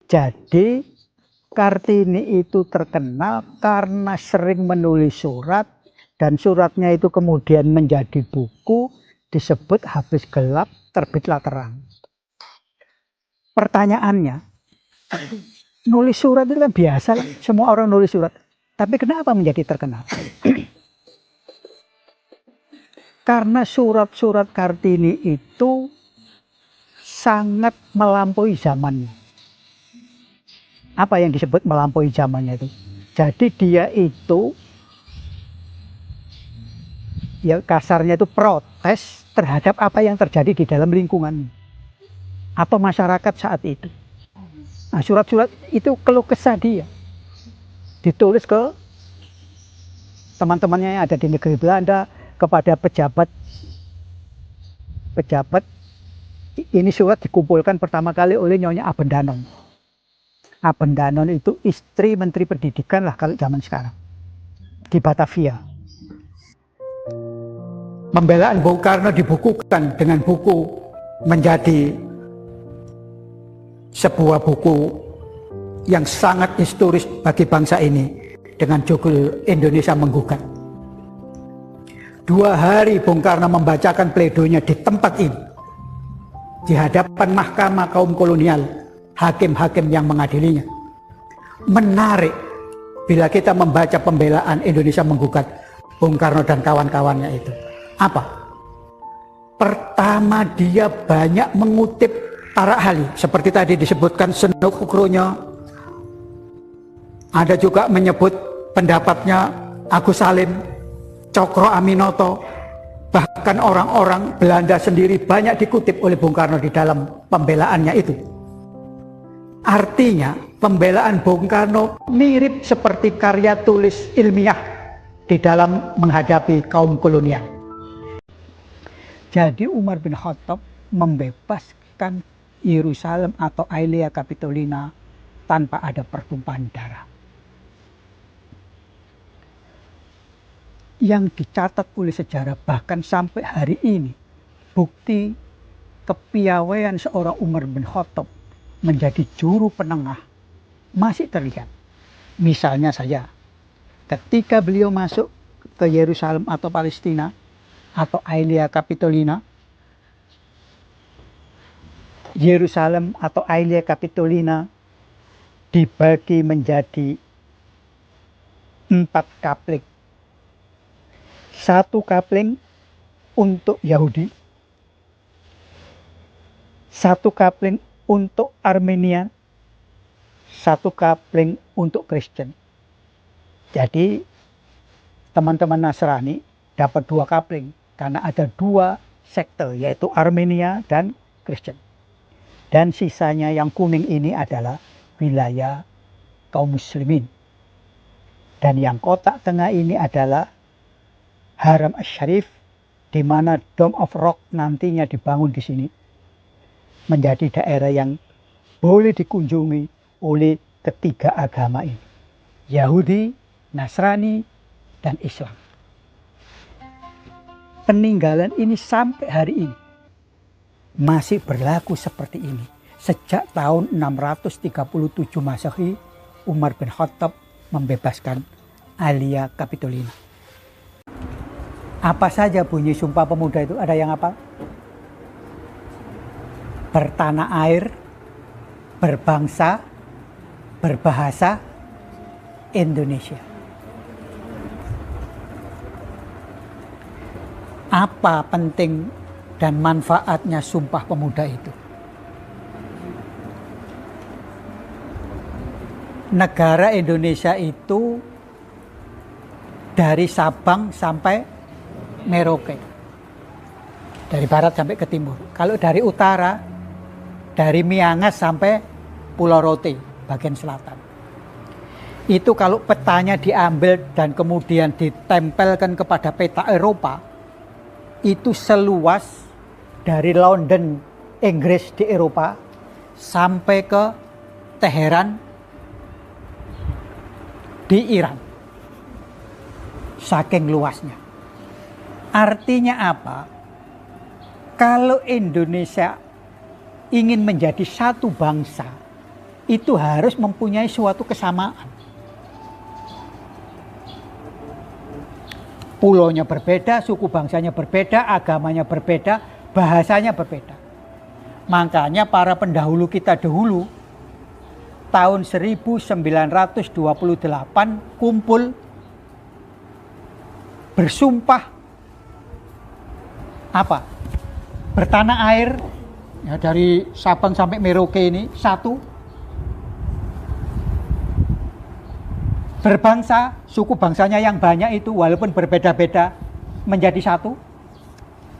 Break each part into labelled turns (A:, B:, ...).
A: Jadi Kartini itu terkenal karena sering menulis surat dan suratnya itu kemudian menjadi buku, disebut Habis Gelap Terbitlah Terang. Pertanyaannya, nulis surat itu kan biasa, semua orang nulis surat. Tapi kenapa menjadi terkenal? Karena surat-surat Kartini itu sangat melampaui zamannya. Apa yang disebut melampaui zamannya itu? Jadi dia itu, ya kasarnya itu protes terhadap apa yang terjadi di dalam lingkungan atau masyarakat saat itu. Nah, surat-surat itu keluh kesah dia. Ditulis ke teman-temannya yang ada di negeri Belanda, kepada pejabat. Ini surat dikumpulkan pertama kali oleh Nyonya Abendanon. Abendanon itu istri Menteri Pendidikan lah kalau zaman sekarang di Batavia. Pembelaan Bung Karno dibukukan dengan buku menjadi sebuah buku yang sangat historis bagi bangsa ini dengan judul Indonesia Menggugat. 2 hari Bung Karno membacakan pledoinya di tempat ini, di hadapan mahkamah kaum kolonial, hakim-hakim yang mengadilinya. Menarik bila kita membaca pembelaan Indonesia Menggugat Bung Karno dan kawan-kawannya itu. Apa? Pertama, dia banyak mengutip para ahli, seperti tadi disebutkan Senuk Ukronya. Ada juga menyebut pendapatnya Agus Salim, Cokro Aminoto, bahkan orang-orang Belanda sendiri banyak dikutip oleh Bung Karno di dalam pembelaannya itu. Artinya pembelaan Bung Karno mirip seperti karya tulis ilmiah di dalam menghadapi kaum kolonial. Jadi Umar bin Khattab membebaskan Yerusalem atau Aelia Capitolina tanpa ada pertumpahan darah. Yang dicatat oleh sejarah bahkan sampai hari ini, bukti kepiawaian seorang Umar bin Khattab menjadi juru penengah masih terlihat. Misalnya saja, ketika beliau masuk ke Yerusalem atau Palestina atau Aelia Capitolina, Yerusalem atau Aelia Capitolina dibagi menjadi 4 kapling. 1 kapling untuk Yahudi, 1 kapling untuk Armenia, 1 kapling untuk Kristen. Jadi teman-teman Nasrani dapat 2 kapling karena ada 2 sekte, yaitu Armenia dan Kristen. Dan sisanya yang kuning ini adalah wilayah kaum muslimin. Dan yang kotak tengah ini adalah Haram Asy-Syarif, di mana Dome of Rock nantinya dibangun di sini, menjadi daerah yang boleh dikunjungi oleh ketiga agama ini, Yahudi, Nasrani, dan Islam. Peninggalan ini sampai hari ini masih berlaku seperti ini. Sejak tahun 637 Masehi, Umar bin Khattab membebaskan Aelia Capitolina. Apa saja bunyi Sumpah Pemuda itu? Ada yang apa? Bertanah air, berbangsa, berbahasa Indonesia. Apa penting dan manfaatnya Sumpah Pemuda itu? Negara Indonesia itu dari Sabang sampai Merauke, dari barat sampai ke timur. Kalau dari utara, dari Miangas sampai Pulau Rote, bagian selatan. Itu kalau petanya diambil dan kemudian ditempelkan kepada peta Eropa, itu seluas dari London, Inggris di Eropa, sampai ke Teheran di Iran. Saking luasnya. Artinya apa? Kalau Indonesia ingin menjadi satu bangsa, itu harus mempunyai suatu kesamaan. Pulaunya berbeda, suku bangsanya berbeda, agamanya berbeda, bahasanya berbeda. Makanya para pendahulu kita dahulu tahun 1928 kumpul bersumpah apa? Bertanah air ya, dari Sabang sampai Merauke ini satu. Berbangsa, suku bangsanya yang banyak itu walaupun berbeda-beda menjadi satu.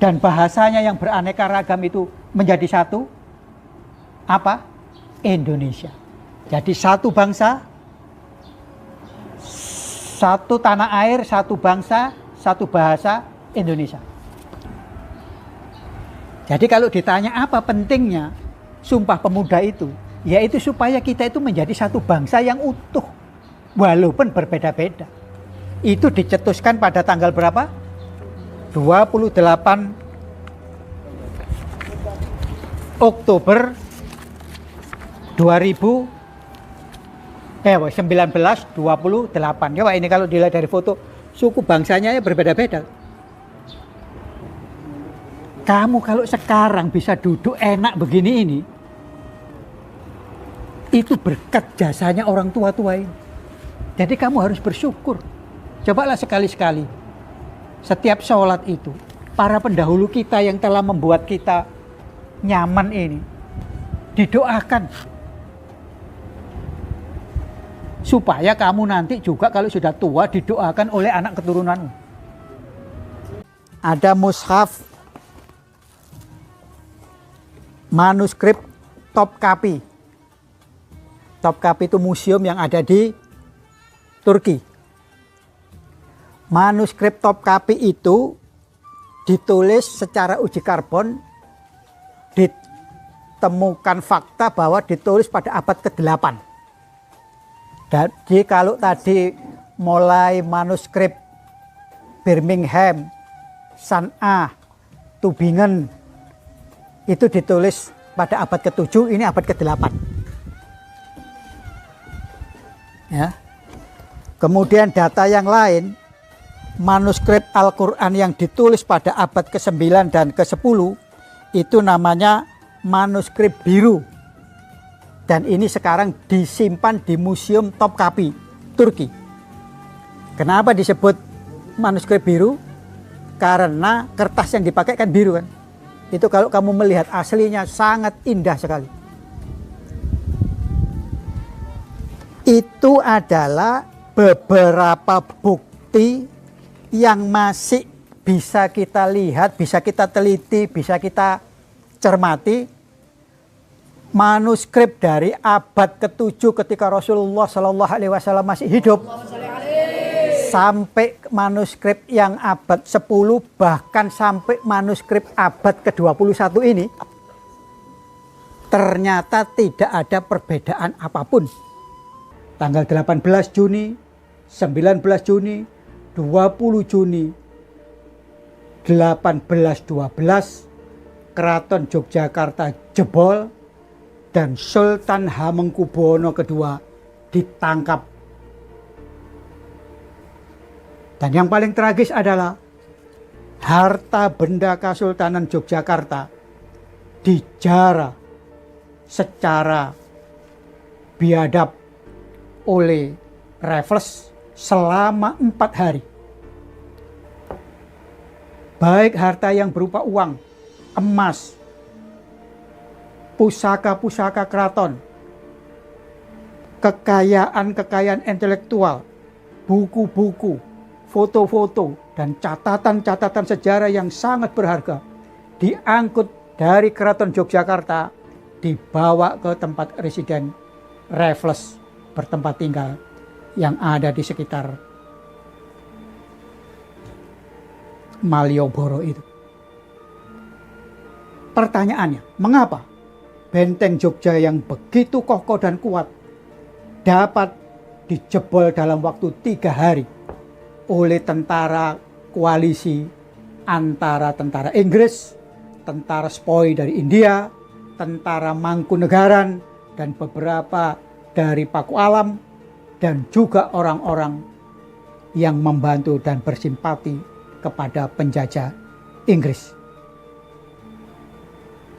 A: Dan bahasanya yang beraneka ragam itu menjadi satu. Apa? Indonesia. Jadi satu bangsa, satu tanah air, satu bangsa, satu bahasa, Indonesia. Jadi kalau ditanya apa pentingnya Sumpah Pemuda itu, yaitu supaya kita itu menjadi satu bangsa yang utuh. Walaupun berbeda-beda. Itu dicetuskan pada tanggal berapa? 28 Oktober 1928. Coba ini kalau dilihat dari foto, suku bangsanya ya berbeda-beda. Kamu kalau sekarang bisa duduk enak begini ini, itu berkat jasanya orang tua-tua ini. Jadi kamu harus bersyukur. Cobalah sekali-sekali. Setiap sholat itu, para pendahulu kita yang telah membuat kita nyaman ini, didoakan. Supaya kamu nanti juga kalau sudah tua didoakan oleh anak keturunanmu. Ada mushaf manuskrip Topkapi. Topkapi itu museum yang ada di Turki. Manuskrip Topkapi itu ditulis secara uji karbon, ditemukan fakta bahwa ditulis pada abad ke-8. Jadi kalau tadi mulai manuskrip Birmingham, Sanaa, Tübingen itu ditulis pada abad ke-7, ini abad ke-8. Ya. Kemudian data yang lain, manuskrip Al-Quran yang ditulis pada abad ke-9 dan ke-10 itu namanya manuskrip biru. Dan ini sekarang disimpan di Museum Topkapi, Turki. Kenapa disebut manuskrip biru? Karena kertas yang dipakai kan biru kan. Itu kalau kamu melihat aslinya sangat indah sekali. Itu adalah beberapa bukti yang masih bisa kita lihat, bisa kita teliti, bisa kita cermati. Manuskrip dari abad ke-7 ketika Rasulullah SAW masih hidup, sampai manuskrip yang abad 10, bahkan sampai manuskrip abad ke-21 ini, ternyata tidak ada perbedaan apapun. Tanggal 18 Juni, 19 Juni, 20 Juni 1812, Keraton Yogyakarta jebol dan Sultan Hamengkubuwono II ditangkap. Dan yang paling tragis adalah harta benda Kesultanan Yogyakarta dijara secara biadab oleh Raffles selama 4 hari. Baik harta yang berupa uang, emas, pusaka-pusaka keraton, kekayaan-kekayaan intelektual, buku-buku, foto-foto, dan catatan-catatan sejarah yang sangat berharga diangkut dari Keraton Yogyakarta, dibawa ke tempat residen Raffles bertempat tinggal yang ada di sekitar Malioboro itu. Pertanyaannya, mengapa benteng Jogja yang begitu kokoh dan kuat dapat dijebol dalam waktu 3 hari oleh tentara koalisi antara tentara Inggris, tentara Spoi dari India, tentara Mangkunegaran, dan beberapa dari Paku Alam dan juga orang-orang yang membantu dan bersimpati kepada penjajah Inggris.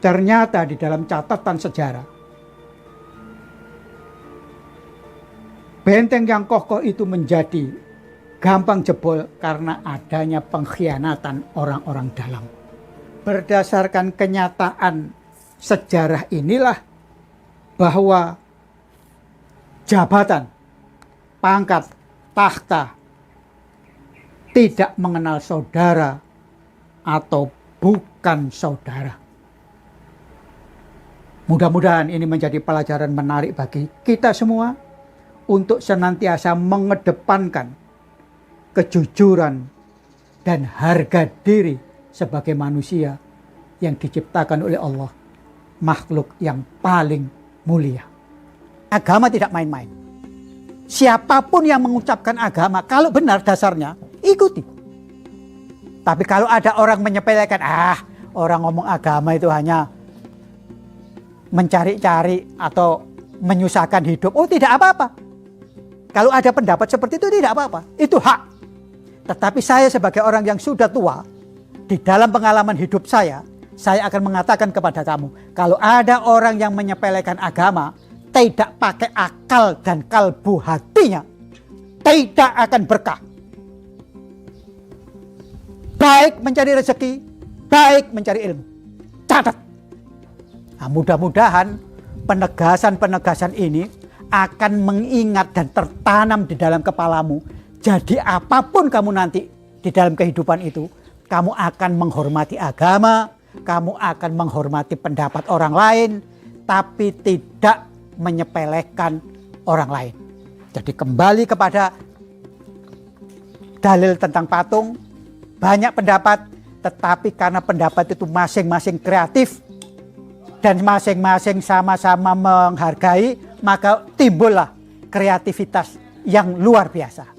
A: Ternyata di dalam catatan sejarah, benteng yang kokoh itu menjadi gampang jebol karena adanya pengkhianatan orang-orang dalam. Berdasarkan kenyataan sejarah inilah bahwa jabatan, pangkat, tahta tidak mengenal saudara atau bukan saudara. Mudah-mudahan ini menjadi pelajaran menarik bagi kita semua untuk senantiasa mengedepankan kejujuran dan harga diri sebagai manusia yang diciptakan oleh Allah, makhluk yang paling mulia. Agama tidak main-main. Siapapun yang mengucapkan agama, kalau benar dasarnya, ikuti. Tapi kalau ada orang menyepelekan, orang ngomong agama itu hanya mencari-cari atau menyusahkan hidup, tidak apa-apa. Kalau ada pendapat seperti itu tidak apa-apa, itu hak. Tetapi saya sebagai orang yang sudah tua, di dalam pengalaman hidup saya akan mengatakan kepada kamu, kalau ada orang yang menyepelekan agama, tidak pakai akal dan kalbu hatinya, tidak akan berkah. Baik mencari rezeki, baik mencari ilmu. Catat. Nah, mudah-mudahan penegasan-penegasan ini akan mengingat dan tertanam di dalam kepalamu. Jadi apapun kamu nanti di dalam kehidupan itu, kamu akan menghormati agama, kamu akan menghormati pendapat orang lain, tapi tidak menyepelekan orang lain. Jadi kembali kepada dalil tentang patung, banyak pendapat, tetapi karena pendapat itu masing-masing kreatif dan masing-masing sama-sama menghargai, maka timbullah kreativitas yang luar biasa.